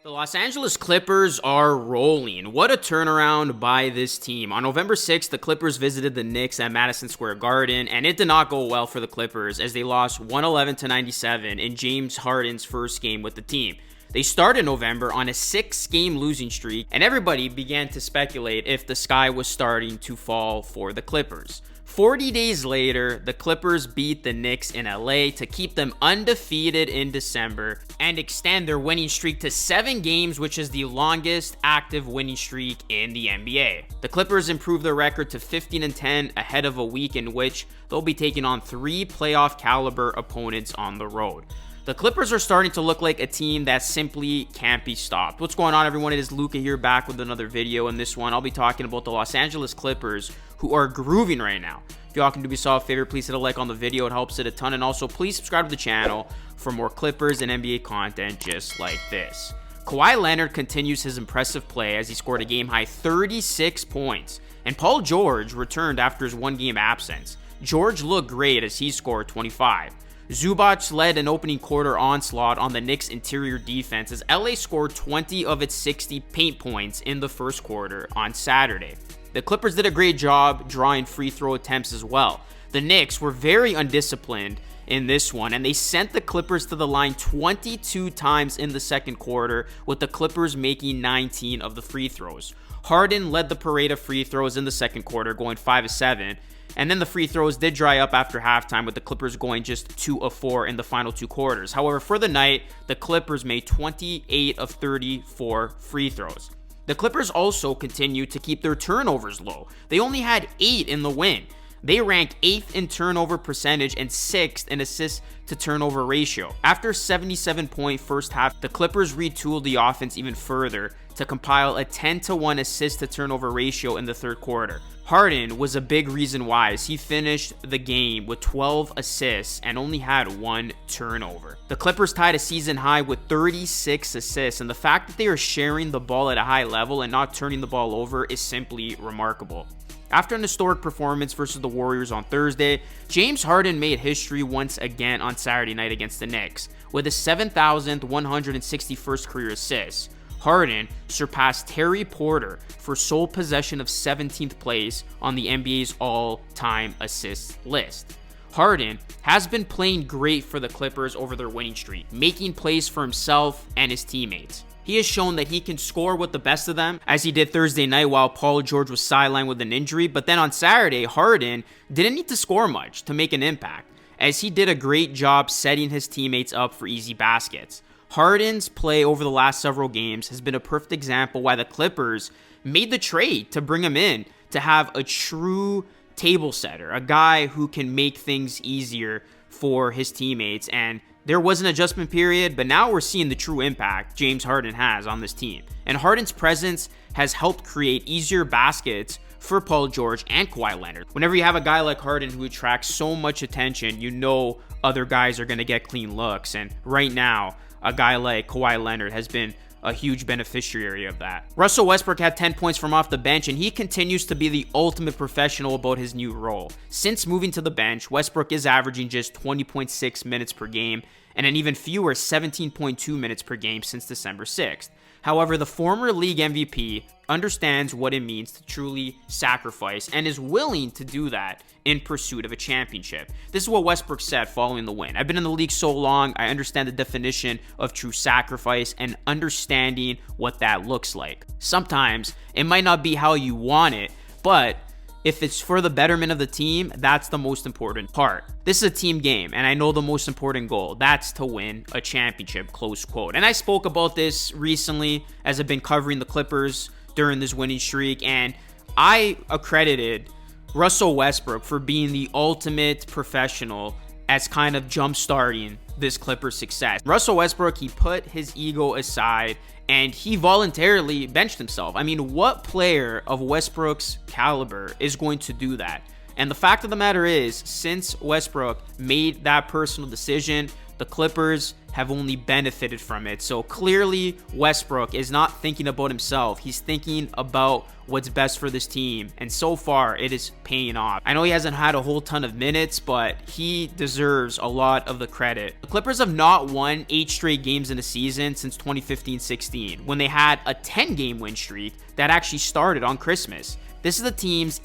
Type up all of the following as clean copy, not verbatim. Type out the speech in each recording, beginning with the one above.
The Los Angeles Clippers are rolling. What a turnaround by this team. On November 6th, the Clippers visited the Knicks at Madison Square Garden, and it did not go well for the Clippers as they lost 111-97 in James Harden's first game with the team. They started November on a 6-game losing streak, and everybody began to speculate if the sky was starting to fall for the Clippers. 40 days later, the Clippers beat the Knicks in LA to keep them undefeated in December and extend their winning streak to 7 games, which is the longest active winning streak in the NBA. The Clippers improved their record to 15-10 ahead of a week in which they'll be taking on 3 playoff caliber opponents on the road. The Clippers are starting to look like a team that simply can't be stopped. What's going on, everyone? It is Luca here, back with another video. In this one, I'll be talking about the Los Angeles Clippers, who are grooving right now. If y'all can do me a favor, please hit a like on the video. It helps it a ton. And also, please subscribe to the channel for more Clippers and NBA content just like this. Kawhi Leonard continues his impressive play as he scored a game-high 36 points. And Paul George returned after his one-game absence. George looked great as he scored 25. Zubac led an opening quarter onslaught on the Knicks' interior defense as LA scored 20 of its 60 paint points in the first quarter on Saturday. The Clippers did a great job drawing free throw attempts as well. The Knicks were very undisciplined in this one, and they sent the Clippers to the line 22 times in the second quarter, with the Clippers making 19 of the free throws. Harden led the parade of free throws in the second quarter, going 5 of 7. And then the free throws did dry up after halftime, with the Clippers going just 2 of 4 in the final 2 quarters. However, for the night, the Clippers made 28 of 34 free throws. The Clippers also continued to keep their turnovers low. They only had 8 in the win. They ranked 8th in turnover percentage and 6th in assist to turnover ratio. After a 77-point first half, the Clippers retooled the offense even further to compile a 10-1 assist to turnover ratio in the third quarter. Harden was a big reason why, as he finished the game with 12 assists and only had 1 turnover. The Clippers tied a season high with 36 assists, and the fact that they are sharing the ball at a high level and not turning the ball over is simply remarkable. After an historic performance versus the Warriors on Thursday, James Harden made history once again on Saturday night against the Knicks with his 7,161st career assist. Harden surpassed Terry Porter for sole possession of 17th place on the NBA's all-time assist list. Harden has been playing great for the Clippers over their winning streak, making plays for himself and his teammates. He has shown that he can score with the best of them, as he did Thursday night while Paul George was sidelined with an injury. But then on Saturday, Harden didn't need to score much to make an impact, as he did a great job setting his teammates up for easy baskets. Harden's play over the last several games has been a perfect example why the Clippers made the trade to bring him in to have a true table setter, a guy who can make things easier for his teammates. And there was an adjustment period, but now we're seeing the true impact James Harden has on this team. And Harden's presence has helped create easier baskets for Paul George and Kawhi Leonard. Whenever you have a guy like Harden who attracts so much attention, you know other guys are going to get clean looks. And right now, a guy like Kawhi Leonard has been a huge beneficiary of that. Russell Westbrook had 10 points from off the bench, and he continues to be the ultimate professional about his new role. Since moving to the bench, Westbrook is averaging just 20.6 minutes per game and an even fewer 17.2 minutes per game since December 6th. However, the former league MVP understands what it means to truly sacrifice and is willing to do that in pursuit of a championship. This is what Westbrook said following the win. I've been in the league so long, I understand the definition of true sacrifice and understanding what that looks like. Sometimes it might not be how you want it, but if it's for the betterment of the team, that's the most important part. This is a team game, and I know the most important goal. That's to win a championship, close quote. And I spoke about this recently as I've been covering the Clippers during this winning streak, and I accredited Russell Westbrook for being the ultimate professional as kind of jump-starting this Clippers success. Russell Westbrook, he put his ego aside and he voluntarily benched himself. I mean, what player of Westbrook's caliber is going to do that? And the fact of the matter is, since Westbrook made that personal decision the Clippers have only benefited from it. So clearly Westbrook is not thinking about himself. He's thinking about what's best for this team, and so far it is paying off. I know he hasn't had a whole ton of minutes, but he deserves a lot of the credit. The Clippers have not won 8 straight games in a season since 2015-16, when they had a 10-game win streak that actually started on Christmas. This is the team's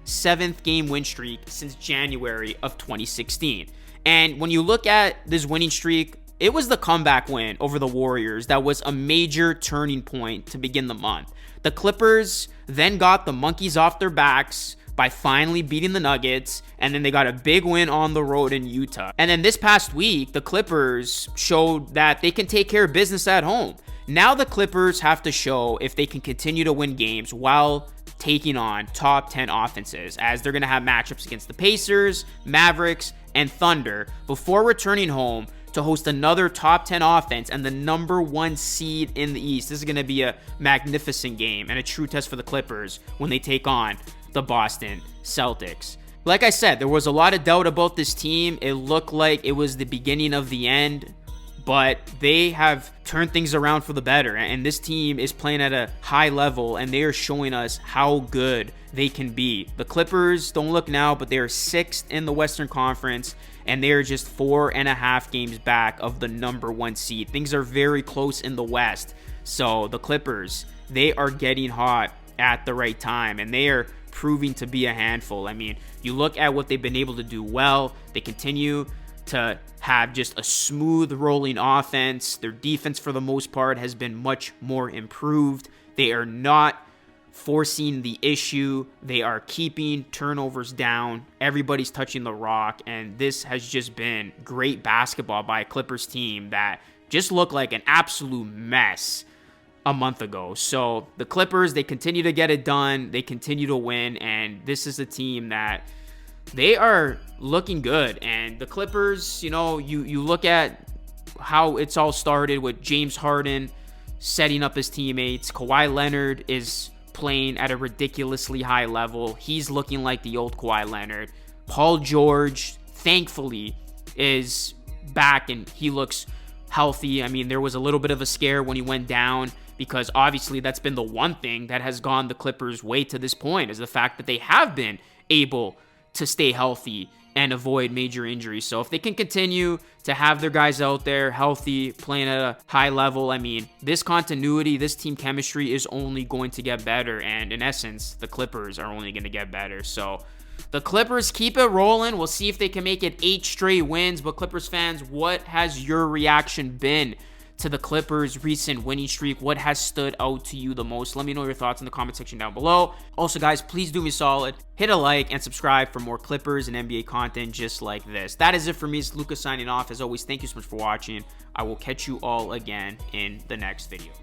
7th game win streak since January of 2016. And when you look at this winning streak, it was the comeback win over the Warriors that was a major turning point to begin the month. The Clippers then got the monkeys off their backs by finally beating the Nuggets, and then they got a big win on the road in Utah. And then this past week, the Clippers showed that they can take care of business at home. Now the Clippers have to show if they can continue to win games while taking on top 10 offenses, as they're going to have matchups against the Pacers, Mavericks, and Thunder before returning home to host another top 10 offense and the number 1 seed in the East. This is going to be a magnificent game and a true test for the Clippers when they take on the Boston Celtics. Like I said, there was a lot of doubt about this team. It looked like it was the beginning of the end, but they have turned things around for the better, and this team is playing at a high level, and they are showing us how good they can be. The Clippers, don't look now, but they are 6th in the Western Conference, and they are just 4.5 games back of the number 1 seed. Things are very close in the West. So the Clippers, they are getting hot at the right time, and they are proving to be a handful. I mean, you look at what they've been able to do well. They continue to have just a smooth rolling offense. Their defense, for the most part, has been much more improved. They are not forcing the issue. They are keeping turnovers down. Everybody's touching the rock, and this has just been great basketball by a Clippers team that just looked like an absolute mess a month ago. So the Clippers, they continue to get it done. They continue to win, and this is a team that they are looking good. And the Clippers, you know, you look at how it's all started with James Harden setting up his teammates. Kawhi Leonard is playing at a ridiculously high level. He's looking like the old Kawhi Leonard. Paul George, thankfully, is back and he looks healthy. I mean, there was a little bit of a scare when he went down, because obviously that's been the one thing that has gone the Clippers' way to this point, is the fact that they have been able to stay healthy and avoid major injuries. So if they can continue to have their guys out there healthy, playing at a high level, I mean, this continuity, this team chemistry is only going to get better. And in essence, the Clippers are only going to get better. So the Clippers keep it rolling. We'll see if they can make it 8 straight wins. But Clippers fans, what has your reaction been to the Clippers' recent winning streak? What has stood out to you the most? Let me know your thoughts in the comment section down below. Also, guys, please do me a solid. Hit a like and subscribe for more Clippers and NBA content just like this. That is it for me. It's Lucas signing off. As always, thank you so much for watching. I will catch you all again in the next video.